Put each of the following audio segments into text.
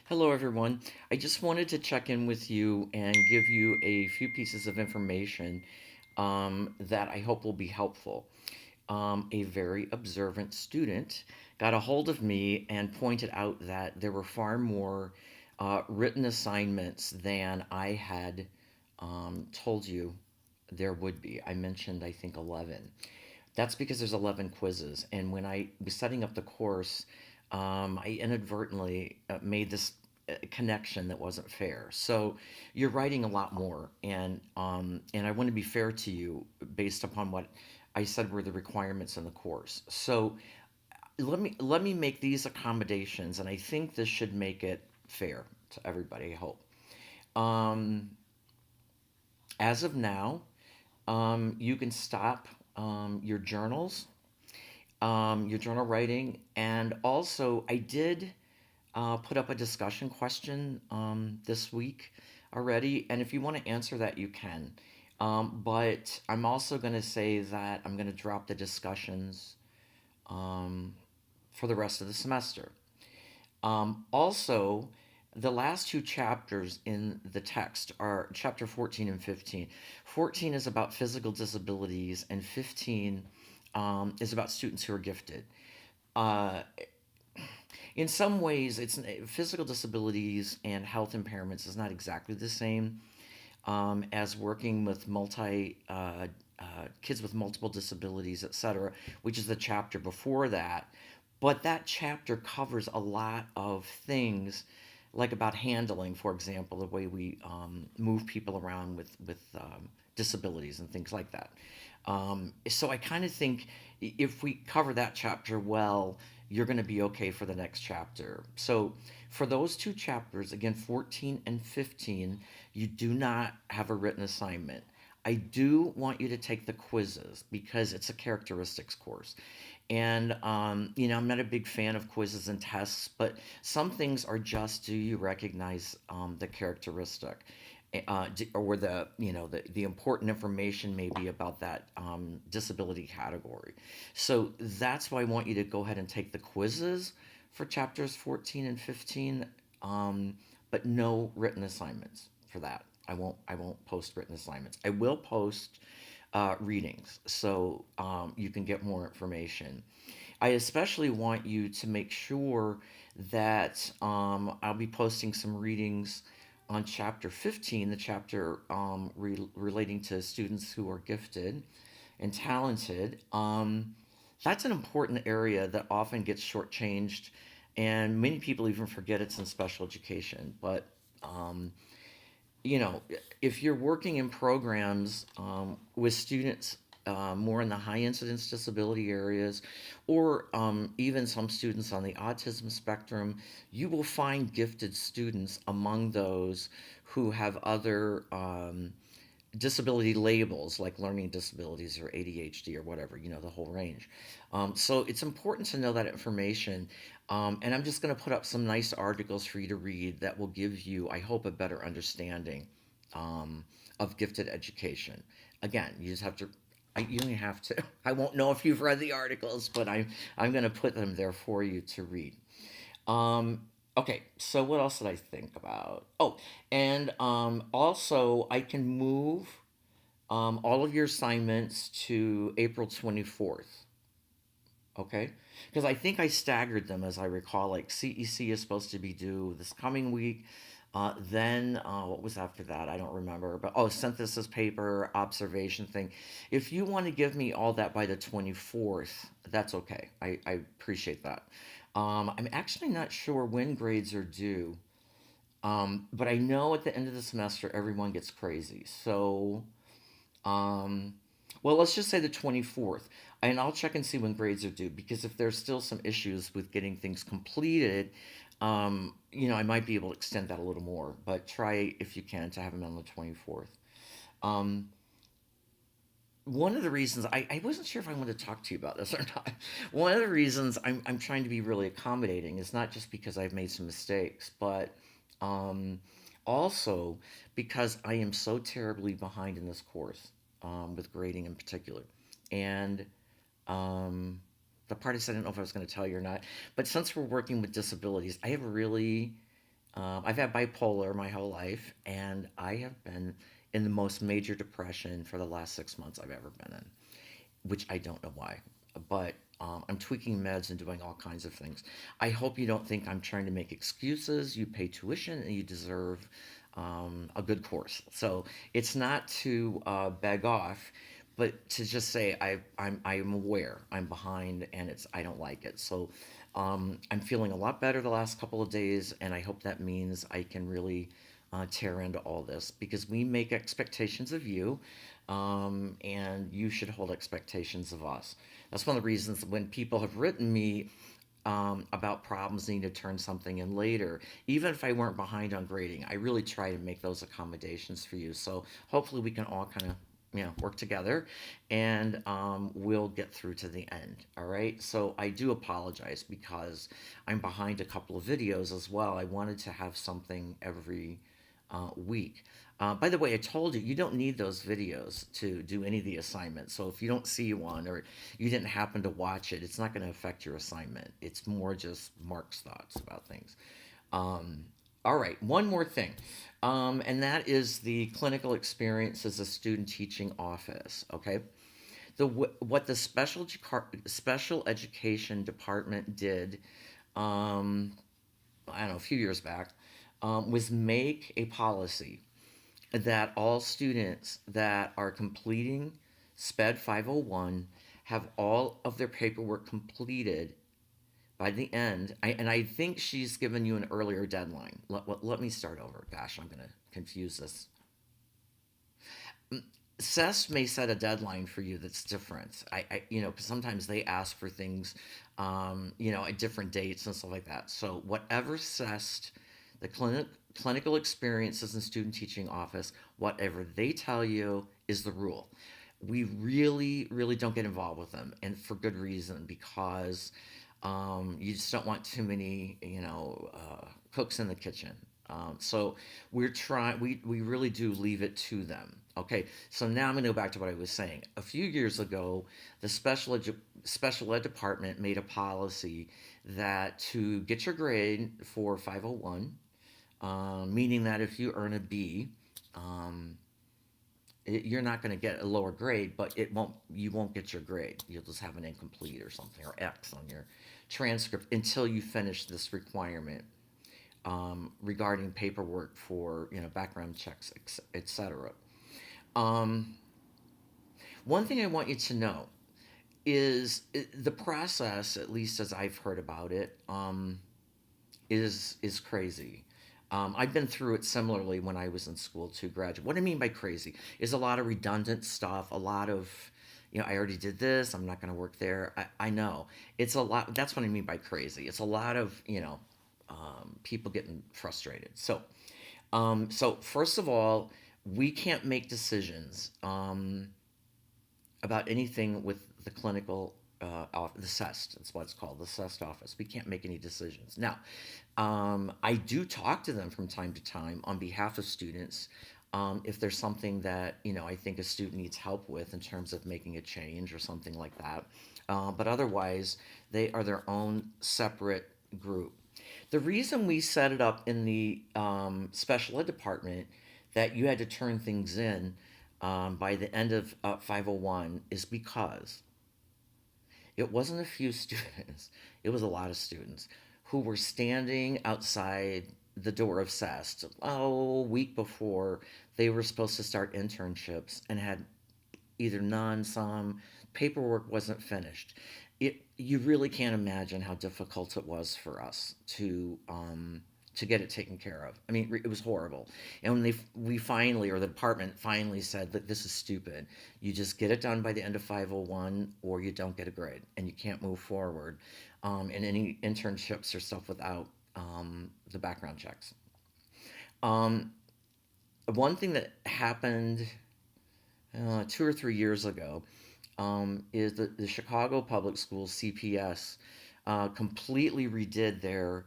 Hello, everyone. I just wanted to check in with you and give you a few pieces of information that I hope will be helpful. A very observant student got a hold of me and pointed out that there were far more written assignments than I had told you there would be. I mentioned, I think, 11. That's because there's 11 quizzes. And when I was setting up the course, I inadvertently made this connection that wasn't fair. So you're writing a lot more, and I want to be fair to you based upon what I said were the requirements in the course. So let me make these accommodations, and I think this should make it fair to everybody. I hope. Um, as of now, you can stop your journal writing, and also I did put up a discussion question this week already, and if you want to answer that, you can. But I'm also going to say that I'm going to drop the discussions um, for the rest of the semester. Also, the last two chapters in the text are chapter 14 and 15. 14 is about physical disabilities, and 15 is about students who are gifted. Uh, in some ways, it's physical disabilities and health impairments is not exactly the same as working with kids with multiple disabilities, etc., which is the chapter before that. But that chapter covers a lot of things, like about handling, for example, the way we move people around with disabilities and things like that. So I kind of think if we cover that chapter well, you're going to be okay for the next chapter. So for those two chapters, again, 14 and 15, you do not have a written assignment. I do want you to take the quizzes because it's a characteristics course. And, I'm not a big fan of quizzes and tests, but some things are just do you recognize the characteristic? Or the important information maybe about that disability category. So that's why I want you to go ahead and take the quizzes for chapters 14 and 15, um, but no written assignments for that. I won't post written assignments. I will post readings so you can get more information. I especially want you to make sure that I'll be posting some readings on chapter 15, the chapter relating to students who are gifted and talented. That's an important area that often gets shortchanged, and many people even forget it's in special education. But um, you know, if you're working in programs with students more in the high incidence disability areas, or even some students on the autism spectrum, you will find gifted students among those who have other disability labels like learning disabilities or ADHD or whatever, the whole range. So it's important to know that information. And I'm just going to put up some nice articles for you to read that will give you, I hope, a better understanding um, of gifted education. Again, you just have to. You only have to. I won't know if you've read the articles, but I'm going to put them there for you to read. Um, okay, so what else did I think about? Oh, and also I can move all of your assignments to April 24th. Okay, because I think I staggered them as I recall. Like CEC is supposed to be due this coming week. Then what was after that? I don't remember. But synthesis paper, observation thing. If you want to give me all that by the 24th, that's okay. I appreciate that. I'm actually not sure when grades are due, but I know at the end of the semester everyone gets crazy. So um, well, let's just say the 24th. And I'll check and see when grades are due because if there's still some issues with getting things completed, I might be able to extend that a little more. But try, if you can, to have them on the 24th. Um, one of the reasons I wasn't sure if I wanted to talk to you about this or not. One of the reasons I'm trying to be really accommodating is not just because I've made some mistakes, but um, also because I am so terribly behind in this course with grading in particular. And um, the part I said I didn't know if I was going to tell you or not, but since we're working with disabilities, I have really I've had bipolar my whole life, and I have been in the most major depression for the last 6 months I've ever been in, which I don't know why. But I'm tweaking meds and doing all kinds of things. I hope you don't think I'm trying to make excuses. You pay tuition and you deserve a good course. So it's not to beg off, but to just say I'm aware I'm behind and I don't like it. So I'm feeling a lot better the last couple of days, and I hope that means I can really tear into all this because we make expectations of you, and you should hold expectations of us. That's one of the reasons when people have written me about problems needing to turn something in later, even if I weren't behind on grading, I really try to make those accommodations for you. So hopefully we can all kind of work together, and we'll get through to the end. All right. So I do apologize because I'm behind a couple of videos as well. I wanted to have something every week. By the way, I told you you don't need those videos to do any of the assignments. So if you don't see one or you didn't happen to watch it, it's not going to affect your assignment. It's more just Mark's thoughts about things. Um, all right, one more thing, and that is the clinical experience as a student teaching office. Okay, what the special education department did, um, I don't know, a few years back, was make a policy that all students that are completing SPED 501 have all of their paperwork completed by the end. And I think she's given you an earlier deadline. Let me start over. Gosh, I'm going to confuse this. CES may set a deadline for you that's different. Because sometimes they ask for things, at different dates and stuff like that. So whatever CES, the clinical experiences and student teaching office, whatever they tell you is the rule. We really, really don't get involved with them, and for good reason, because you just don't want too many, cooks in the kitchen. So we're trying. We really do leave it to them. Okay. So now I'm going to go back to what I was saying. A few years ago, the special ed department made a policy that to get your grade for 501, meaning that if you earn a B, um, you're not going to get a lower grade, but you won't get your grade. You'll just have an incomplete or something, or X on your transcript until you finish this requirement regarding paperwork for background checks, etc. Um, One thing I want you to know is the process, at least as I've heard about it, is crazy. I've been through it similarly when I was in school to graduate. What I mean by crazy is a lot of redundant stuff, a lot of, I already did this, I'm not going to work there. I know. It's a lot. That's what I mean by crazy. It's a lot of, people getting frustrated. So first of all, we can't make decisions about anything with the clinical the CEST. That's what it's called, the CEST office. We can't make any decisions. Now, I do talk to them from time to time on behalf of students. If there's something that I think a student needs help with in terms of making a change or something like that, but otherwise they are their own separate group. The reason we set it up in the special ed department that you had to turn things in by the end of 501 is because it wasn't a few students, it was a lot of students who were standing outside the door of CEST a week before they were supposed to start internships and had either none, some paperwork wasn't finished. You really can't imagine how difficult it was for us to get it taken care of. I mean, it was horrible. And when we finally, or the department finally said that this is stupid. You just get it done by the end of 501, or you don't get a grade, and you can't move forward in any internships or stuff without the background checks. Um, One thing that happened 2 or 3 years ago is that the Chicago Public Schools (CPS) completely redid their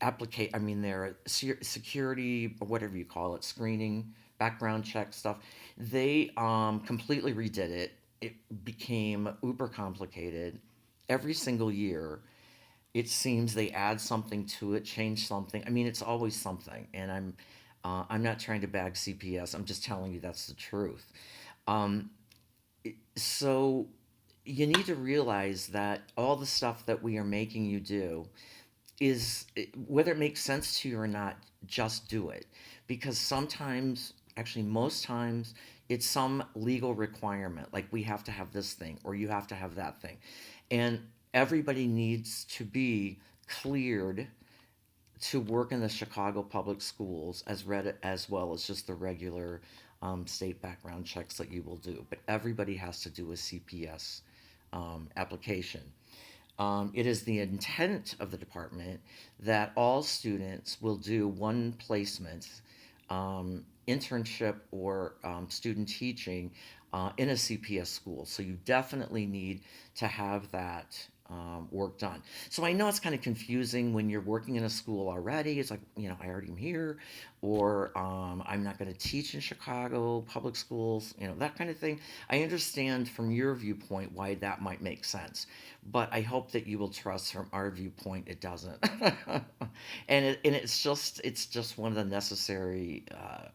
their security, or whatever you call it, screening, background check stuff. They completely redid it. It became uber complicated every single year. it seems they add something to it, change something. I mean, it's always something, and I'm not trying to bag CPS. I'm just telling you that's the truth. Um, so you need to realize that all the stuff that we are making you do is, whether it makes sense to you or not, just do it, because sometimes, actually most times, it's some legal requirement, like we have to have this thing or you have to have that thing, and everybody needs to be cleared to work in the Chicago public schools, as well as just the regular state background checks that you will do. But everybody has to do a CPS application. It is the intent of the department that all students will do one placement, internship, or student teaching in a CPS school. So you definitely need to have that work done. So I know it's kind of confusing when you're working in a school already. It's like, I already am here, or I'm not going to teach in Chicago public schools, that kind of thing. I understand from your viewpoint why that might make sense, but I hope that you will trust from our viewpoint it doesn't. And it's just one of the necessary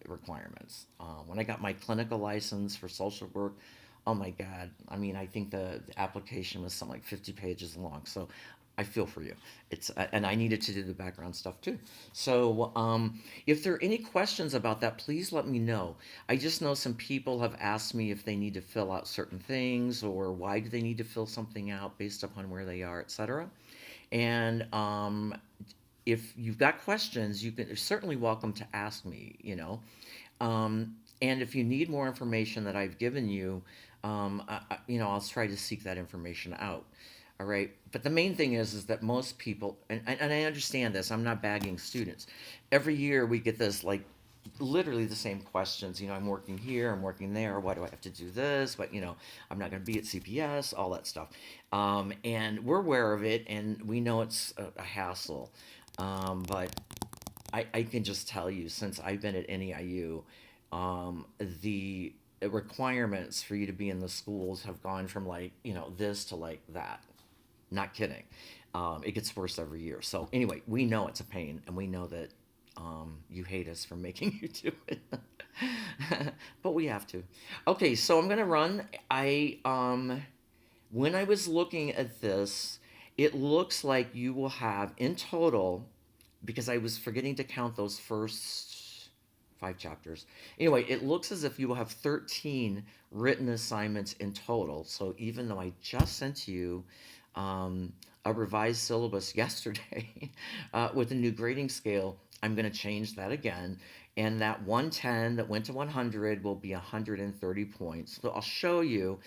requirements. When I got my clinical license for social work, oh my God, I mean, I think the application was something like 50 pages long. So I feel for you. And I needed to do the background stuff too. So if there are any questions about that, please let me know. I just know some people have asked me if they need to fill out certain things, or why do they need to fill something out based upon where they are, etc. And if you've got questions, you're certainly welcome to ask me. And if you need more information that I've given you, I'll try to seek that information out. All right. But the main thing is that most people, and I understand this, I'm not bagging students. Every year we get this, like, literally the same questions. I'm working here, I'm working there. Why do I have to do this? But, I'm not going to be at CPS, all that stuff. And we're aware of it, and we know it's a hassle. But I can just tell you, since I've been at NEIU, the requirements for you to be in the schools have gone from, like, this to like that. Not kidding. It gets worse every year. So anyway, we know it's a pain, and we know that you hate us for making you do it. But we have to. Okay, so I'm gonna run. When I was looking at this, it looks like you will have in total, because I was forgetting to count those first 5 chapters. Anyway, it looks as if you will have 13 written assignments in total. So even though I just sent you a revised syllabus yesterday with a new grading scale, I'm going to change that again. And that 110 that went to 100 will be 130 points. So I'll show you.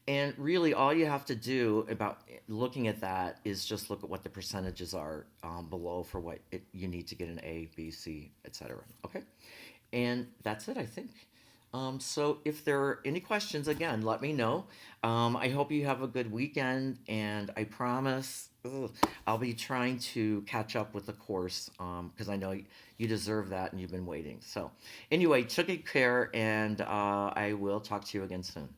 And really, all you have to do about looking at that is just look at what the percentages are below for what you need to get an A, B, C, etc. Okay? And that's it, I think. So if there are any questions, again, let me know. I hope you have a good weekend, and I promise I'll be trying to catch up with the course, because I know you deserve that and you've been waiting. So anyway, take good care, and I will talk to you again soon.